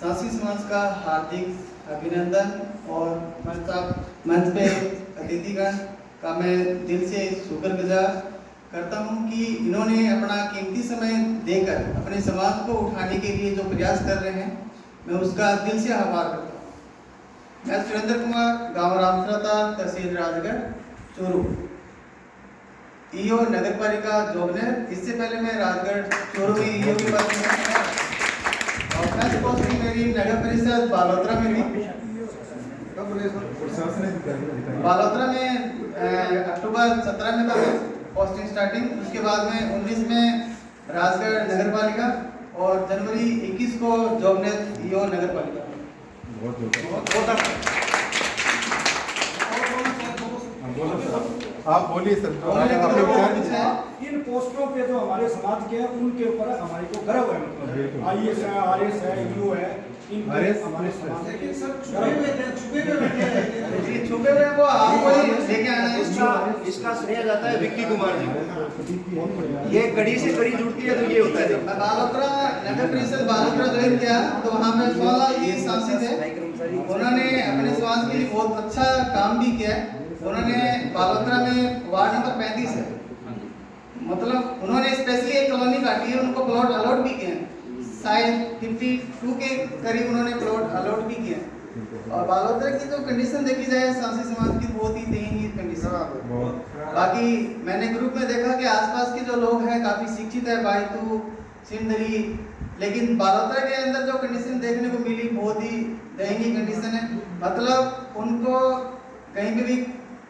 सांसी समाज का हार्दिक अभिनंदन और मंच पे अतिथिगण का मैं दिल से शुक्रगुजार करता हूं कि इन्होंने अपना कीमती समय देकर अपने समाज को उठाने के लिए जो प्रयास कर रहे हैं, मैं उसका दिल से आभार करता हूं। मैं सुरेंद्र कुमार, गांव रामसराता, तहसील राजगढ़, चूरू, ईओ नगर पालिका जोबनेर। इससे पहले मैं राजगढ़ चूरू में ईओ की बात कर और फर्स्ट पोस्टिंग मेरी नगर परिषद बालोतरा में हुई। बालोतरा में अक्टूबर 17 में था पोस्टिंग स्टार्टिंग। उसके बाद में 19 में राजगढ़ नगर पालिका और जनवरी 21 को जोबनेर ईओ नगर पालिका। आप बोलिए सर। इन पोस्टों पे जो हमारे समाज के हैं उनके ऊपर हमारे को गर्व है। मतलब आईएएस है, आरएस है, ईओ है, इन हमारे समाज के छुपे हुए वो आपको ही लेके आना है। इसका श्रेय जाता है विक्की कुमार जी को। ये कड़ी से कड़ी जुड़ती है तो ये होता है। बालोतरा नगर परिषद बालोतरा ज्वाइन किया तो वहाँ पे सोलह जी सांसद थे। उन्होंने अपने समाज के लिए बहुत अच्छा काम भी किया है। उन्होंने बालोतरा में वार्ड नंबर 35 है, मतलब उन्होंने स्पेशली एक कॉलोनी काटी है, उनको प्लॉट अलॉट भी किए हैं। शायद 52 के करीब उन्होंने प्लॉट अलॉट भी किए हैं। और बालोतरा की जो कंडीशन देखी जाए सांसी समाज की, बहुत ही दयनीय कंडीशन। बाकी मैंने ग्रुप में देखा कि आसपास के जो लोग हैं काफी शिक्षित है, बायतू, सिंदरी, लेकिन बालोतरा के अंदर जो कंडीशन देखने को मिली बहुत ही दयनीय कंडीशन है। मतलब उनको कहीं पे भी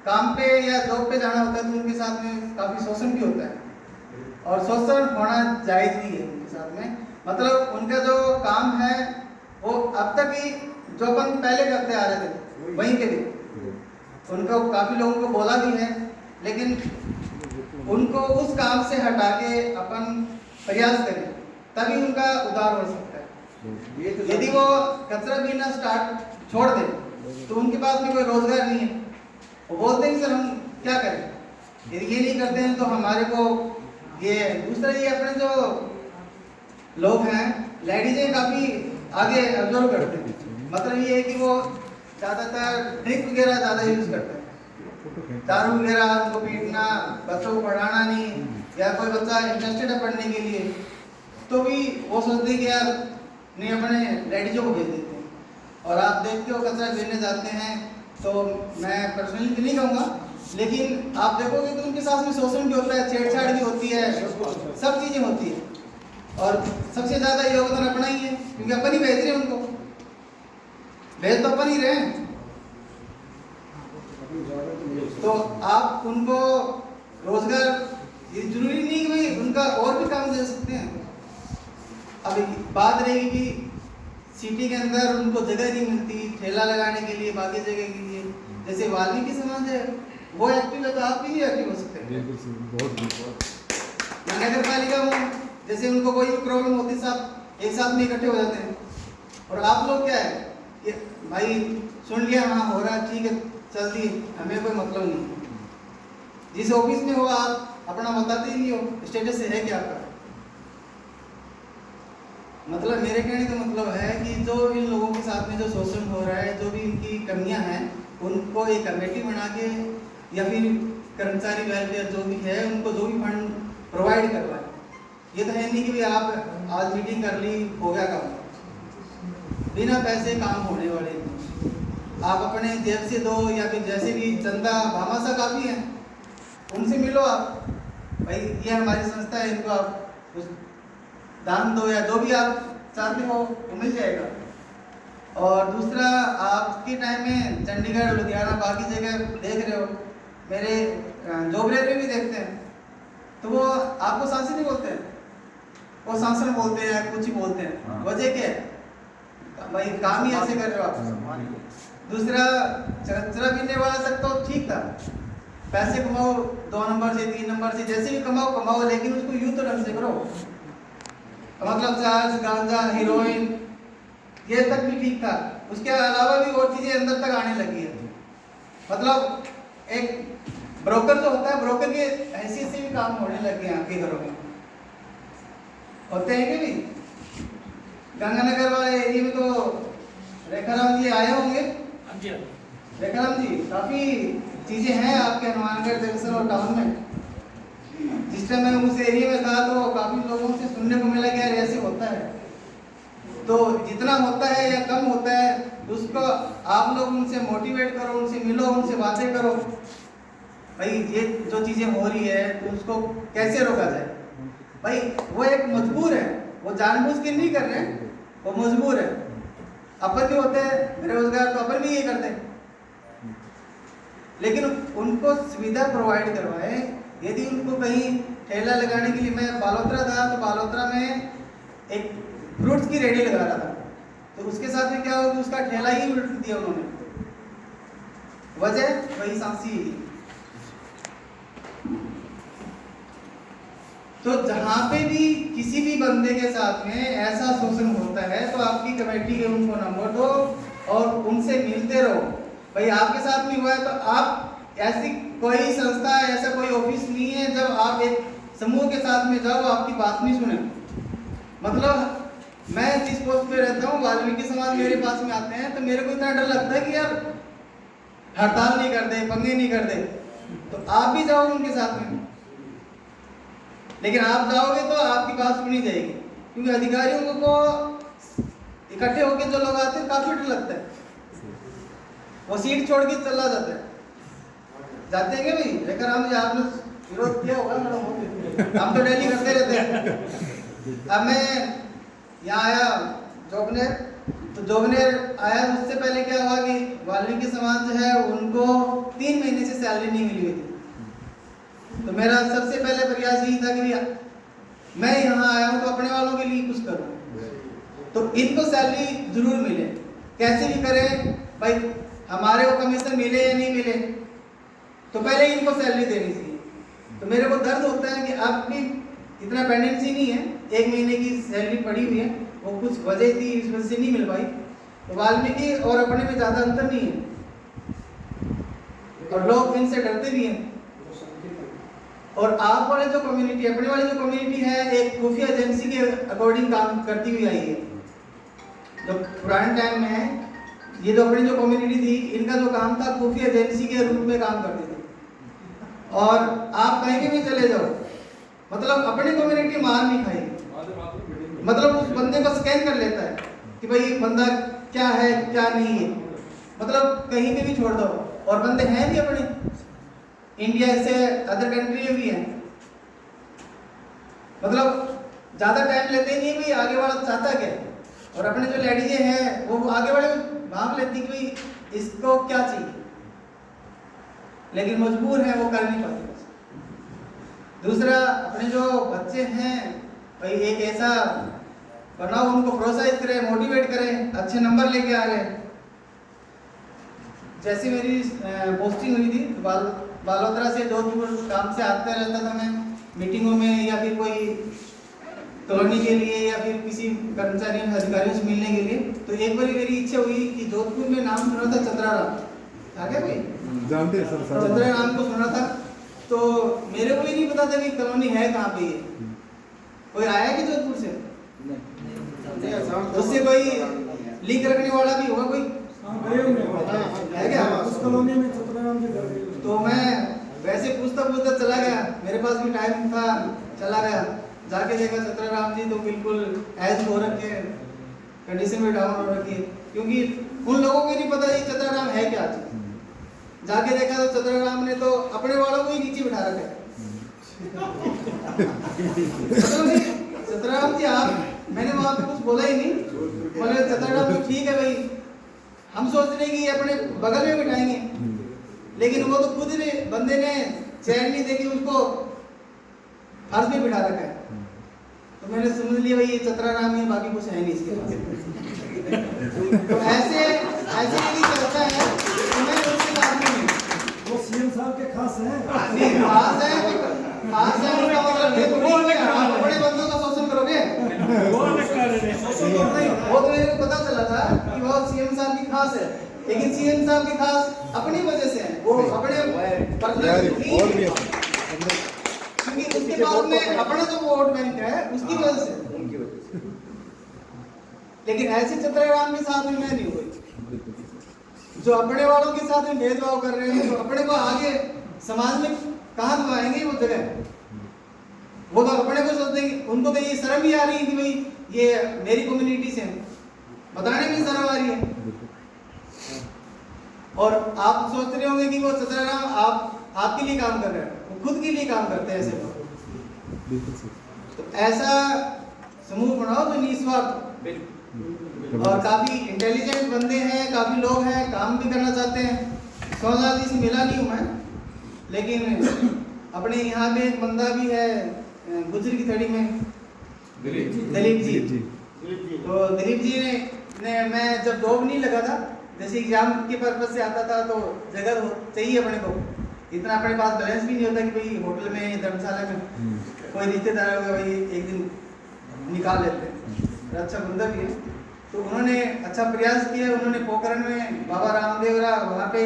काम पे या जॉब पे जाना होता है तो उनके साथ में काफी शोषण भी होता है और शोषण होना जायज भी है उनके साथ में। मतलब उनका जो काम है वो अब तक ही जो अपन पहले करते आ रहे थे वहीं के लिए उनको काफी लोगों को बोला भी है, लेकिन उनको उस काम से हटा के अपन प्रयास करें तभी उनका उद्धार हो सकता है। यदि वो कचरा बीनना स्टार्ट छोड़ दे तो उनके पास भी कोई रोजगार नहीं है। वो बोलते हैं सर हम क्या करें, यदि ये नहीं करते हैं तो हमारे को ये दूसरा ये अपने जो लोग हैं लेडीजें काफी आगे ऑब्जर्व करते हैं। मतलब ये है कि वो ज्यादातर ड्रिंक वगैरह ज्यादा यूज करते हैं, दारू वगैरह, उनको पीटना, बच्चों को पढ़ाना नहीं, या कोई बच्चा इंटरेस्टेड है पढ़ने के लिए तो भी वो सोचते हैं कि यार नहीं अपने लेडीजों को भेज देते हैं। और आप देखते हो कचरा बीनने जाते हैं तो मैं पर्सनली तो नहीं कहूँगा, लेकिन आप देखोगे तो उनके साथ में शोषण भी होता है, छेड़छाड़ भी होती है, सब चीजें होती है। और सबसे ज्यादा योगदान अपना ही है क्योंकि अपन ही भेज रहे हैं उनको, भेज तो अपन ही रहे हैं। तो आप उनको रोजगार, ये जरूरी नहीं कि भाई उनका और भी काम दे सकते हैं। अब बात रहेगी कि सिटी के अंदर उनको जगह नहीं मिलती ठेला लगाने के लिए, बाकी जगह के लिए। जैसे वाल्मीकि समाज है वो एक्टिव है तो आप भी एक्टिव हो सकते हैं। नगर पालिका में जैसे उनको कोई भी प्रॉब्लम होती है सब एक साथ में इकट्ठे हो जाते हैं। और आप लोग क्या है कि भाई सुन लिया, हाँ हो रहा है, ठीक है चल दी, हमें कोई मतलब नहीं। जिस ऑफिस में हो आप अपना बताते ही नहीं हो, स्टेटस है क्या आपका। मतलब मेरे कहने का मतलब है कि जो इन लोगों के साथ में जो शोषण हो रहा है, जो भी इनकी कमियां हैं, उनको एक कमेटी बना के या फिर कर्मचारी वेलफेयर जो भी है उनको जो भी फंड प्रोवाइड करवाए। ये तो है नहीं कि भाई आप आज मीटिंग कर ली हो गया काम, बिना पैसे काम होने वाले। आप अपने जेब से दो या फिर जैसे भी चंदा भामाशा काफ़ी है, उनसे मिलो आप, भाई ये हमारी संस्था है, इनको आप कुछ दान दो या जो भी आप चाहते हो वो मिल जाएगा। और दूसरा आपके टाइम में चंडीगढ़, लुधियाना, बाकी जगह देख रहे हो, मेरे जोबनेर में भी देखते हैं तो वो आपको सांसद नहीं बोलते हैं, वो सांसद बोलते हैं, कुछ ही बोलते हैं। वजह क्या है भाई, काम ही ऐसे कर रहे हो आप। दूसरा कचरा बीनने वाला तक तो ठीक था, पैसे कमाओ 2 नंबर से 3 नंबर से जैसे भी कमाओ, लेकिन उसको यूं तो ढंग से करो। मतलब चार्ज, गांजा, हीरोइन ये तक भी ठीक था, उसके अलावा भी और चीजें अंदर तक आने लगी है। मतलब एक ब्रोकर जो होता है, ब्रोकर की हैसियत से भी काम होने लग गए आपके घरों में, होते हैं कि नहीं। गंगानगर वाले एरिया में तो रेखाराम जी आए होंगे। रेखाराम जी, काफी चीजें हैं आपके हनुमानगढ़ जंक्शन और टाउन में। जिस टाइम मैं उस एरिया में था तो काफी लोगों से सुनने को मिला कि यार ऐसे होता है। तो जितना होता है या कम होता है उसको आप लोग उनसे मोटिवेट करो, उनसे मिलो, उनसे बातें करो भाई ये जो चीजें हो रही है तो उसको कैसे रोका जाए। भाई वो एक मजबूर है, वो जानबूझ के नहीं कर रहे हैं, वो मजबूर है। अपन भी होते हैं बेरोजगार तो अपन भी ये करते हैं, लेकिन उनको सुविधा प्रोवाइड करवाए। यदि उनको कहीं ठेला लगाने के लिए, मैं बालोतरा था तो बालोतरा में एक फ्रूट्स की रेडी लगा रहा था, तो उसके साथ में क्या हुआ कि उसका ठेला ही उल्ट दिया उन्होंने। वजह वही सांसी। तो जहां पे भी किसी भी बंदे के साथ में ऐसा शोषण होता है तो आपकी कमेटी के उनको नंबर दो और उनसे मिलते रहो। भाई आपके साथ में हुआ है तो आप, ऐसी कोई संस्था, ऐसा कोई ऑफिस नहीं है जब आप एक समूह के साथ में जाओ आपकी बात नहीं सुने। मतलब मैं जिस पोस्ट पे रहता हूँ, वाल्मीकि समाज मेरे पास में आते हैं तो मेरे को इतना डर लगता है कि यार हड़ताल नहीं कर दे, पंगे नहीं कर दे। तो आप भी जाओ उनके साथ में, लेकिन आप जाओगे तो आपकी बात सुनी जाएगी, क्योंकि अधिकारियों को इकट्ठे होकर जो लोग आते हैं काफी डर लगता है, वो सीट छोड़ के चला जाता है। जाते हैं क्या भाई? रेखाराम जी आपने विरोध किया होगा मैडम, हम तो डेली करते रहते हैं। अब मैं यहाँ आया जोगनेर, तो जोगनेर आया, उससे पहले क्या हुआ कि वाल्मीकि समाज जो है उनको 3 महीने से सैलरी नहीं मिली हुई थी। तो मेरा सबसे पहले प्रयास यही था कि मैं यहाँ आया हूँ तो अपने वालों के लिए कुछ करूँ, तो इनको सैलरी जरूर मिले, कैसे भी करें भाई, हमारे को कमीशन मिले या नहीं मिले तो पहले इनको सैलरी देनी चाहिए। तो मेरे को दर्द होता है कि अब भी इतना पेंडेंसी नहीं है, 1 महीने की सैलरी पड़ी हुई है, वो कुछ वजह थी इस वजह से नहीं मिल पाई। तो वाल्मीकि और अपने में ज़्यादा अंतर नहीं है और लोग इनसे डरते भी हैं। और आप वाले जो कम्युनिटी, अपने वाली जो कम्युनिटी है, एक खुफिया एजेंसी के अकॉर्डिंग काम करती हुई आई है। जो पुराने टाइम में है, ये जो अपनी जो कम्युनिटी थी, इनका जो काम था खुफिया एजेंसी के रूप में काम करते थे। और आप कहीं भी चले जाओ, मतलब अपनी कम्युनिटी मार नहीं खाएगी, मतलब उस बंदे को स्कैन कर लेता है कि भाई बंदा क्या है क्या नहीं है, मतलब कहीं पे भी छोड़ दो। और बंदे हैं भी अपने इंडिया से अदर कंट्री में भी हैं, मतलब ज़्यादा टाइम लेते नहीं भाई आगे वाला चाहता क्या। और अपने जो लेडीजें हैं वो आगे वाले भाग लेती कि भाई इसको क्या चाहिए, लेकिन मजबूर है, वो कर नहीं पाते। दूसरा, अपने जो बच्चे हैं भाई एक ऐसा बनाओ, उनको प्रोत्साहित करें, मोटिवेट करें, अच्छे नंबर लेके आ रहे हैं। जैसे मेरी पोस्टिंग हुई थी बालोतरा से जोधपुर काम से आते रहता था मैं मीटिंगों में, या फिर कोई कॉलोनी के लिए या फिर किसी कर्मचारियों अधिकारियों से मिलने के लिए। तो एक बार मेरी इच्छा हुई कि जोधपुर में नाम सुना था चंद्राराम, था क्या भाई? जानते हैं सर, चंद्राराम को सुना था। तो मेरे को ही नहीं पता था कि कॉलोनी है कहाँ पे ये। कोई आया कि जोधपुर से? उससे कोई लिंक रखने वाला भी होगा कोई? है क्या? उस कॉलोनी में चतुराराम जी घर। तो मैं वैसे पूछता पूछता चला गया, मेरे पास भी टाइम था, चला गया, जाके देखा चतुराराम जी तो बिल्कुल एज हो रखे, कंडीशन में डाउन हो रखी है, क्योंकि उन लोगों को नहीं पता ये चतुराराम है क्या चीज। जाके देखा तो चतुराराम ने तो अपने वालों को ही नीचे बिठा रखा है। चतुराराम जी आप, मैंने वहां पे कुछ बोला ही नहीं, बोले चतुराराम तो ठीक है भाई, हम सोच रहे कि ये अपने बगल में बिठाएंगे, लेकिन वो तो खुद ने बंदे ने चैन नहीं देखी, उसको फर्श में बिठा रखा है। तो मैंने समझ लिया भाई ये चतुराराम ही, बाकी कुछ है नहीं इसके पास। तो ऐसे यदि चलता है तो मैं उसके साथ में वो सीएम साहब के खास हैं। नहीं, खास है उसका मतलब ये तो नहीं है आप बड़े बंदों का शोषण करोगे। वो तो मेरे को पता चला था कि वो सीएम साहब की खास है, लेकिन सीएम साहब की खास अपनी वजह से है, वो अपने पर्सनल, क्योंकि उसके पास में अपना जो वोट बैंक है उसकी वजह से। लेकिन ऐसे चित्रग्राम के साथ में मैं नहीं हुई, जो अपने वालों के साथ में भेदभाव कर रहे हैं, जो अपने को आगे समाज में कहाँ दबाएंगे वो जगह, वो तो अपने को सोचते हैं, उनको तो ये शर्म ही आ रही है कि भाई ये मेरी कम्युनिटी से है, बताने में शर्म आ रही है। और आप सोच रहे होंगे कि वो चित्रग्राम आपके लिए काम कर रहे हैं, वो खुद के लिए काम करते हैं ऐसे लोग। तो ऐसा समूह बनाओ जो निस्वार्थ और काफी इंटेलिजेंट बंदे हैं, काफी लोग हैं, काम भी करना चाहते हैं। सोनलाल जी से मिला नहीं हूं मैं, लेकिन अपने यहाँ पे एक बंदा भी है गुजर की थड़ी में, दिलीप जी। तो दिलीप जी ने मैं जब जॉब नहीं लगा था, जैसे एग्जाम के पर्पज से आता था, तो जगह चाहिए अपने को, इतना अपने पास बैलेंस भी नहीं होता कि भाई होटल में धर्मशाला में कोई रिश्तेदार होगा भाई एक दिन निकाल लेते हैं, अच्छा बंदा भी है। तो उन्होंने अच्छा प्रयास किया, उन्होंने पोखरण में बाबा रामदेव वहाँ पे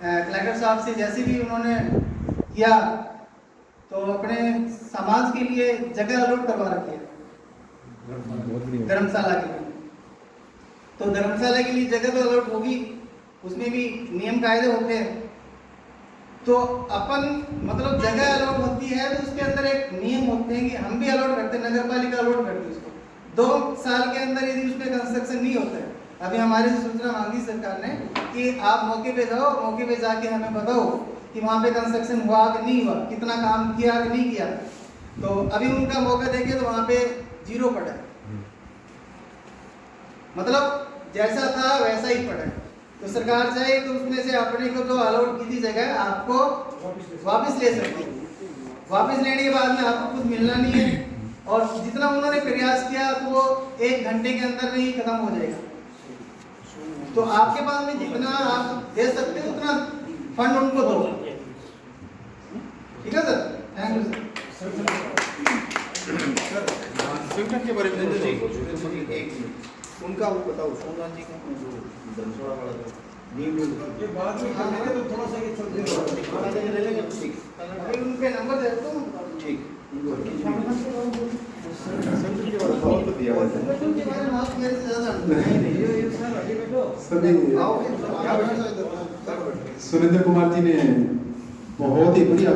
कलेक्टर साहब से जैसे भी उन्होंने किया, तो अपने समाज के लिए जगह अलॉट करवा रखी है धर्मशाला के लिए। तो धर्मशाला के लिए जगह तो अलॉट होगी, उसमें भी नियम कायदे होते हैं। तो अपन मतलब जगह अलॉट होती है तो उसके अंदर एक नियम होते हैं कि हम भी अलॉट करते हैं, नगर पालिका अलॉट करती है उसको 2 साल के अंदर यदि उस पर कंस्ट्रक्शन नहीं होता है। अभी हमारे से सूचना मांगी सरकार ने कि आप मौके पे जाओ, मौके पे जाके हमें बताओ कि वहाँ पे कंस्ट्रक्शन हुआ कि नहीं हुआ, कितना काम किया कि नहीं किया। तो अभी उनका मौका देखे तो वहाँ पे 0 पड़ा है, मतलब जैसा था वैसा ही पड़ा है। तो सरकार चाहे तो उसमें से अपने को जो अलॉट की थी जगह आपको वापस ले सकती है। वापस लेने के बाद में आपको कुछ मिलना नहीं है, और जितना उन्होंने प्रयास किया तो वो 1 घंटे के अंदर में ही खत्म हो जाएगा। तो आपके पास में जितना आप दे सकते हो उतना फंड उनको दो, ठीक है सर? Thank you sir. संगठन के बारे में एक उनका वो बताओ, सोमनाथ जी का जो धर्मशाला वाला था ये बाद में करेंगे तो थोड़ा सा ये चलते ले लेंगे, ठीक। अभी उनके नंबर दे दो, ठीक। संगठन के बारे में बहुत दिया हुआ है। संगठन के बारे में आप मेरे से ज्यादा नहीं ये सर अभी बैठो सभी आओ सुरेंद्र कुमार जी ने बहुत ही बढ़िया